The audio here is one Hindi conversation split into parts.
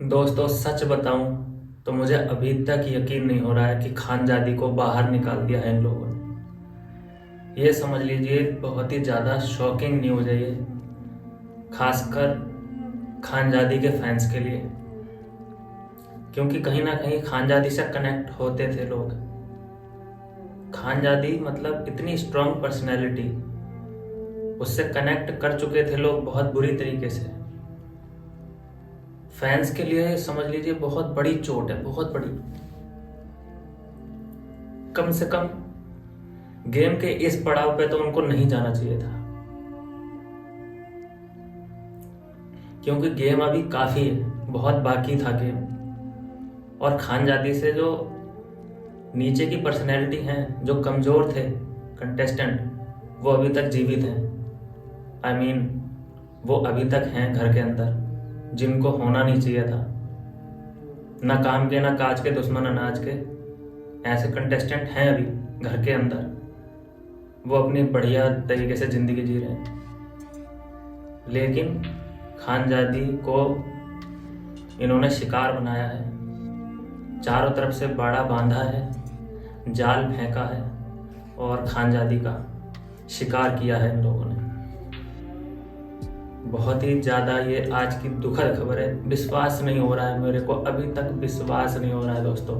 दोस्तों सच बताऊं तो मुझे अभी तक यकीन नहीं हो रहा है कि खानजादी को बाहर निकाल दिया है इन लोगों ने। ये समझ लीजिए बहुत ही ज़्यादा शॉकिंग न्यूज़ है ये, खासकर खानजादी के फैंस के लिए। क्योंकि कहीं ना कहीं खानजादी से कनेक्ट होते थे लोग। खानजादी मतलब इतनी स्ट्रांग पर्सनैलिटी, उससे कनेक्ट कर चुके थे लोग बहुत बुरी तरीके से। फैंस के लिए समझ लीजिए बहुत बड़ी चोट है, बहुत बड़ी। कम से कम गेम के इस पड़ाव पे तो उनको नहीं जाना चाहिए था, क्योंकि गेम अभी काफी है, बहुत बाकी था गेम। और खानजादी से जो नीचे की पर्सनैलिटी हैं, जो कमजोर थे कंटेस्टेंट, वो अभी तक जीवित हैं। आई मीन वो अभी तक हैं घर के अंदर, जिनको होना नहीं चाहिए था। ना काम के ना काज के, दुश्मन अनाज के, ऐसे कंटेस्टेंट हैं अभी घर के अंदर। वो अपनी बढ़िया तरीके से जिंदगी जी रहे हैं। लेकिन खानजादी को इन्होंने शिकार बनाया है, चारों तरफ से बाड़ा बांधा है, जाल फेंका है और खानजादी का शिकार किया है इन लोगों ने। बहुत ही ज़्यादा ये आज की दुखद खबर है। विश्वास नहीं हो रहा है मेरे को, अभी तक विश्वास नहीं हो रहा है दोस्तों।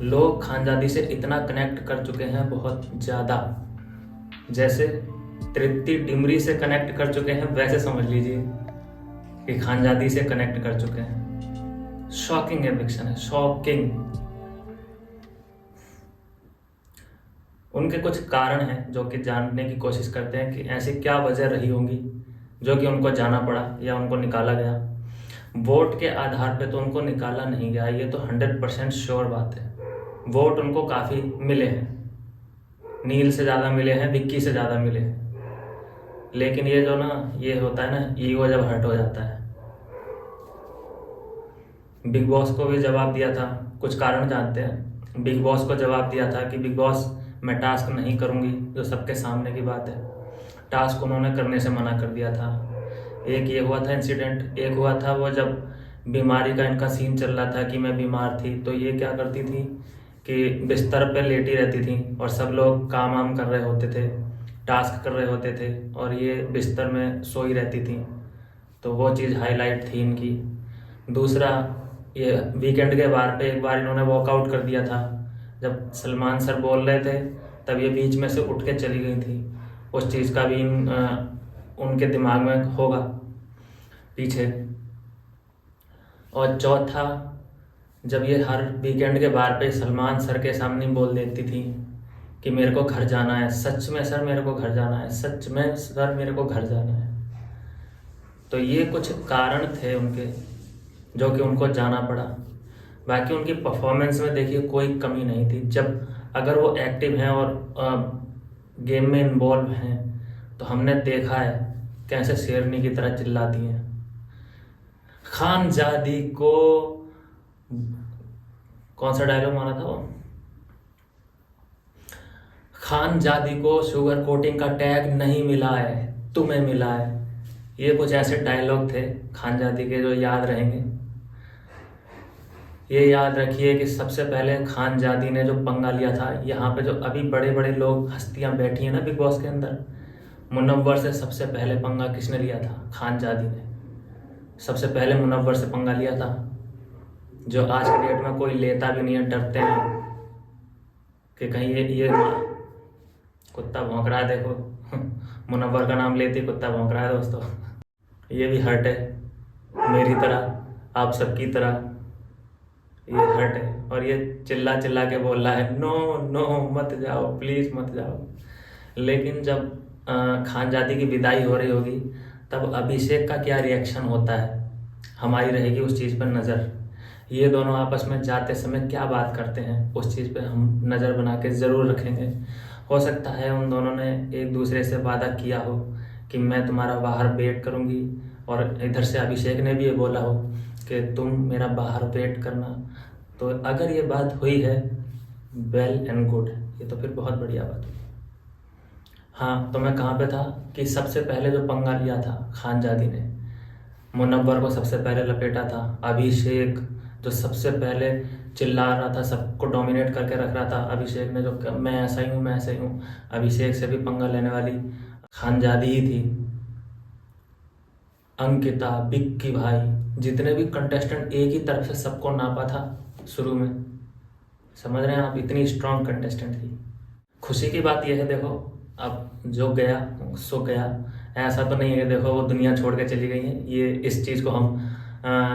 लोग खानजादी से इतना कनेक्ट कर चुके हैं, बहुत ज़्यादा, जैसे तृप्ति डिमरी से कनेक्ट कर चुके हैं, वैसे समझ लीजिए कि खानजादी से कनेक्ट कर चुके हैं। शॉकिंग एविक्शन है, शॉकिंग। उनके कुछ कारण हैं जो कि जानने की कोशिश करते हैं कि ऐसी क्या वजह रही होंगी जो कि उनको जाना पड़ा या उनको निकाला गया। वोट के आधार पे तो उनको निकाला नहीं गया, ये तो 100% श्योर बात है। वोट उनको काफ़ी मिले हैं, नील से ज़्यादा मिले हैं, विक्की से ज़्यादा मिले हैं। लेकिन ये जो ना ये होता है ना, ईगो जब हर्ट हो जाता है। बिग बॉस को भी जवाब दिया था, कुछ कारण जानते हैं। बिग बॉस को जवाब दिया था कि बिग बॉस मैं टास्क नहीं करूंगी, जो सबके सामने की बात है। टास्क उन्होंने करने से मना कर दिया था। एक ये हुआ था इंसिडेंट, एक हुआ था वो जब बीमारी का इनका सीन चल रहा था कि मैं बीमार थी, तो ये क्या करती थी कि बिस्तर पे लेटी रहती थी और सब लोग काम वाम कर रहे होते थे, टास्क कर रहे होते थे, और ये बिस्तर में सोई रहती थी। तो वो चीज़ हाईलाइट थी इनकी। दूसरा, ये वीकेंड के बार पे एक बार इन्होंने वॉकआउट कर दिया था। जब सलमान सर बोल रहे थे तब ये बीच में से उठ के चली गई थी। उस चीज़ का भी उनके दिमाग में होगा पीछे। और चौथा, जब ये हर वीकेंड के बार पे सलमान सर के सामने बोल देती थी कि मेरे को घर जाना है, सच में सर मेरे को घर जाना है, सच में सर मेरे को घर जाना है। तो ये कुछ कारण थे उनके जो कि उनको जाना पड़ा। बाकी उनकी परफॉर्मेंस में देखिए कोई कमी नहीं थी। जब अगर वो एक्टिव हैं और गेम में इन्वॉल्व हैं तो हमने देखा है कैसे शेरनी की तरह चिल्लाती हैं। खानजादी को कौन सा डायलॉग मारा था वो, खानजादी को शुगर कोटिंग का टैग नहीं मिला है, तुम्हें मिला है। ये कुछ ऐसे डायलॉग थे खानजादी के जो याद रहेंगे। ये याद रखिए कि सबसे पहले खानजादी ने जो पंगा लिया था, यहाँ पे जो अभी बड़े बड़े लोग हस्तियां बैठी हैं ना बिग बॉस के अंदर, मुनव्वर से सबसे पहले पंगा किसने लिया था? खानजादी ने सबसे पहले मुनव्वर से पंगा लिया था, जो आज के डेट में कोई लेता भी नहीं है, डरते हैं कि कहीं ये कुत्ता भौंक रहा है, देखो मुनव्वर का नाम लेते ही कुत्ता भौंक रहा है दोस्तों। ये भी हर्ट है मेरी तरह, आप सबकी तरह ये हर्ट है। और ये चिल्ला चिल्ला के बोल रहा है नो नो मत जाओ, प्लीज मत जाओ। लेकिन जब खानजादी की विदाई हो रही होगी तब अभिषेक का क्या रिएक्शन होता है, हमारी रहेगी उस चीज़ पर नज़र। ये दोनों आपस में जाते समय क्या बात करते हैं, उस चीज़ पे हम नज़र बना के ज़रूर रखेंगे। हो सकता है उन दोनों ने एक दूसरे से वादा किया हो कि मैं तुम्हारा बाहर वेट करूंगी, और इधर से अभिषेक ने भी ये बोला हो कि तुम मेरा बाहर वेट करना। तो अगर ये बात हुई है, वेल एंड गुड, ये तो फिर बहुत बढ़िया बात हुई। हाँ, तो मैं कहाँ पे था कि सबसे पहले जो पंगा लिया था खानजादी ने, मुनव्वर को सबसे पहले लपेटा था। अभिषेक जो सबसे पहले चिल्ला रहा था, सबको डोमिनेट करके रख रहा था, अभिषेक ने जो मैं ऐसा ही हूँ, मैं ऐसा ही हूँ, अभिषेक से भी पंगा लेने वाली खानजादी ही थी। अंकिता, बिक्की भाई, जितने भी कंटेस्टेंट एक ही तरफ से सबको नापा था शुरू में। समझ रहे हैं आप, इतनी स्ट्रांग कंटेस्टेंट थी। खुशी की बात यह है, देखो अब जो गया सो गया, ऐसा तो नहीं है देखो वो दुनिया छोड़ के चली गई है। ये इस चीज़ को हम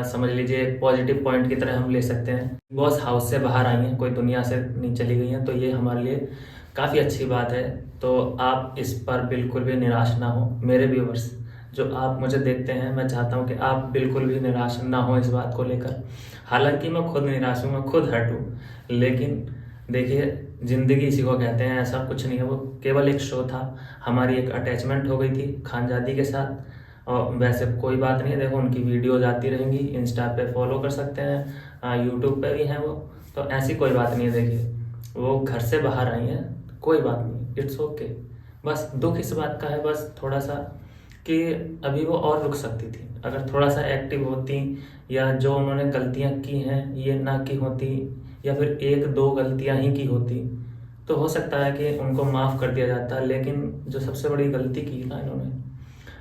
समझ लीजिए एक पॉजिटिव पॉइंट की तरह हम ले सकते हैं। बॉस हाउस से बाहर आई हैं, कोई दुनिया से नहीं चली गई हैं, तो ये हमारे लिए काफ़ी अच्छी बात है। तो आप इस पर बिल्कुल भी निराश ना हो मेरे व्यूवर्स, जो आप मुझे देखते हैं, मैं चाहता हूँ कि आप बिल्कुल भी निराश ना हो इस बात को लेकर। हालांकि मैं खुद निराश हूँ, मैं खुद हर्ट हूँ, लेकिन देखिए ज़िंदगी इसी को कहते हैं, ऐसा कुछ नहीं है। वो केवल एक शो था, हमारी एक अटैचमेंट हो गई थी खानजादी के साथ। और वैसे कोई बात नहीं है, देखो उनकी वीडियोज आती रहेंगी, इंस्टा पे फॉलो कर सकते हैं, यूट्यूब पे भी हैं वो, तो ऐसी कोई बात नहीं है। देखिए वो घर से बाहर आई हैं, कोई बात नहीं, इट्स ओके। बस दुख इस बात का है बस थोड़ा सा कि अभी वो और रुक सकती थी, अगर थोड़ा सा एक्टिव होती, या जो उन्होंने गलतियां की हैं ये ना की होती, या फिर एक दो गलतियां ही की होती, तो हो सकता है कि उनको माफ़ कर दिया जाता। लेकिन जो सबसे बड़ी गलती की ना इन्होंने,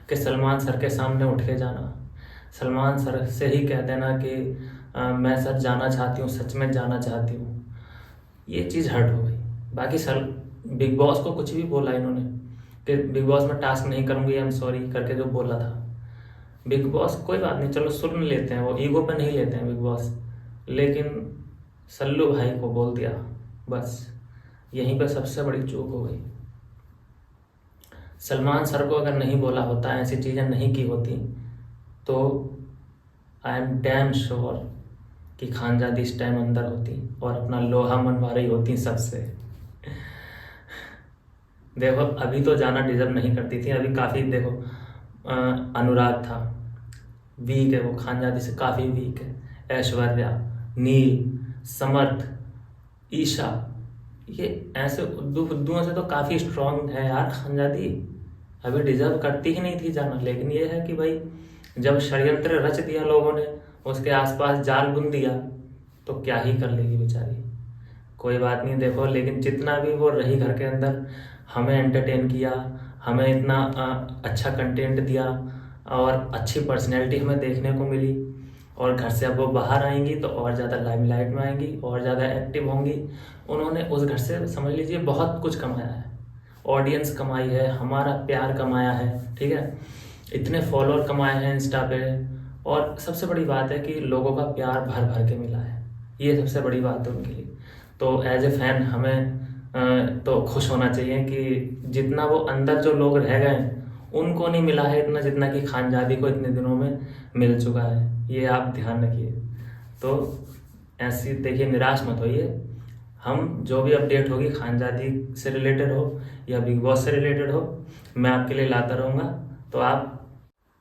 कि सलमान सर के सामने उठ के जाना, सलमान सर से ही कह देना कि मैं सच जाना चाहती हूँ, सच में जाना चाहती हूँ, ये चीज़ हर्ट हो गई। बाकी सर बिग बॉस को कुछ भी बोला इन्होंने कि बिग बॉस में टास्क नहीं करूँगी, आई एम सॉरी करके जो बोला था, बिग बॉस कोई बात नहीं, चलो सुन लेते हैं, वो ईगो पे नहीं लेते हैं बिग बॉस, लेकिन सल्लू भाई को बोल दिया, बस यहीं पे सबसे बड़ी चूक हो गई। सलमान सर को अगर नहीं बोला होता, ऐसी चीज़ें नहीं की होती, तो आई एम डैम श्योर कि खानजादी इस टाइम अंदर होती और अपना लोहा मनवा रही होती सबसे। देखो अभी तो जाना डिजर्व नहीं करती थी, अभी काफ़ी देखो अनुराग था, वीक है वो, खानजादी से काफ़ी वीक है, ऐश्वर्या, नील, समर्थ, ईशा, ये ऐसे उद्दू फुद्दुओं से तो काफ़ी स्ट्रांग है यार खानजादी, अभी डिजर्व करती ही नहीं थी जाना। लेकिन ये है कि भाई जब षड्यंत्र रच दिया लोगों ने, उसके आसपास जाल बुन दिया, तो क्या ही कर लेगी बेचारी। कोई बात नहीं देखो, लेकिन जितना भी वो रही घर के अंदर, हमें एंटरटेन किया, हमें इतना अच्छा कंटेंट दिया, और अच्छी पर्सनैलिटी हमें देखने को मिली। और घर से अब वो बाहर आएंगी तो और ज़्यादा लाइमलाइट में आएंगी, और ज़्यादा एक्टिव होंगी। उन्होंने उस घर से समझ लीजिए बहुत कुछ कमाया है, ऑडियंस कमाई है, हमारा प्यार कमाया है, ठीक है, इतने फॉलोअर कमाए हैं इंस्टा पे, और सबसे बड़ी बात है कि लोगों का प्यार भर भर के मिला है, ये सबसे बड़ी बात है उनके लिए। तो एज ए फैन हमें तो खुश होना चाहिए कि जितना वो अंदर जो लोग रह गए उनको नहीं मिला है इतना, जितना कि खानजादी को इतने दिनों में मिल चुका है, ये आप ध्यान रखिए। तो ऐसी देखिए, निराश मत होइए, हम जो भी अपडेट होगी खानजादी से रिलेटेड हो या बिग बॉस से रिलेटेड हो, मैं आपके लिए लाता रहूँगा। तो आप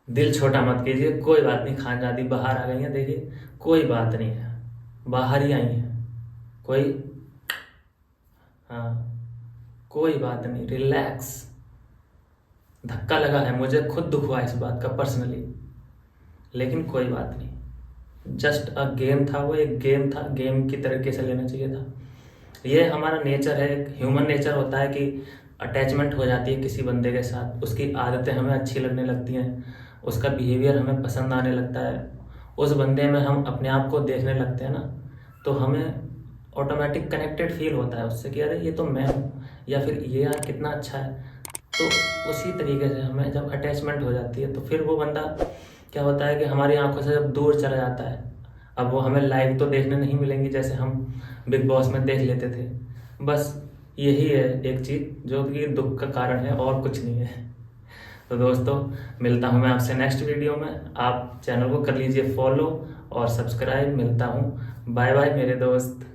दिल छोटा मत कीजिए, कोई बात नहीं, खानजादी बाहर आ गई हैं, देखिए कोई बात नहीं है, बाहर ही आई हैं, कोई, हाँ कोई बात नहीं, रिलैक्स। धक्का लगा है, मुझे खुद दुख हुआ इस बात का पर्सनली, लेकिन कोई बात नहीं, जस्ट अ गेम था, वो एक गेम था, गेम की तरीके से लेना चाहिए था। ये हमारा नेचर है, एक ह्यूमन नेचर होता है कि अटैचमेंट हो जाती है किसी बंदे के साथ, उसकी आदतें हमें अच्छी लगने लगती हैं, उसका बिहेवियर हमें पसंद आने लगता है, उस बंदे में हम अपने आप को देखने लगते हैं ना, तो हमें ऑटोमेटिक कनेक्टेड फील होता है उससे कि अरे ये तो मैं हूँ, या फिर ये यार कितना अच्छा है। तो उसी तरीके से हमें जब अटैचमेंट हो जाती है, तो फिर वो बंदा क्या होता है कि हमारी आंखों से जब दूर चला जाता है, अब वो हमें लाइव तो देखने नहीं मिलेंगी जैसे हम बिग बॉस में देख लेते थे। बस यही है एक चीज़ जो कि दुख का कारण है, और कुछ नहीं है। तो दोस्तों मिलता हूँ मैं आपसे नेक्स्ट वीडियो में, आप चैनल को कर लीजिए फॉलो और सब्सक्राइब। मिलता हूँ, बाय बाय मेरे दोस्त।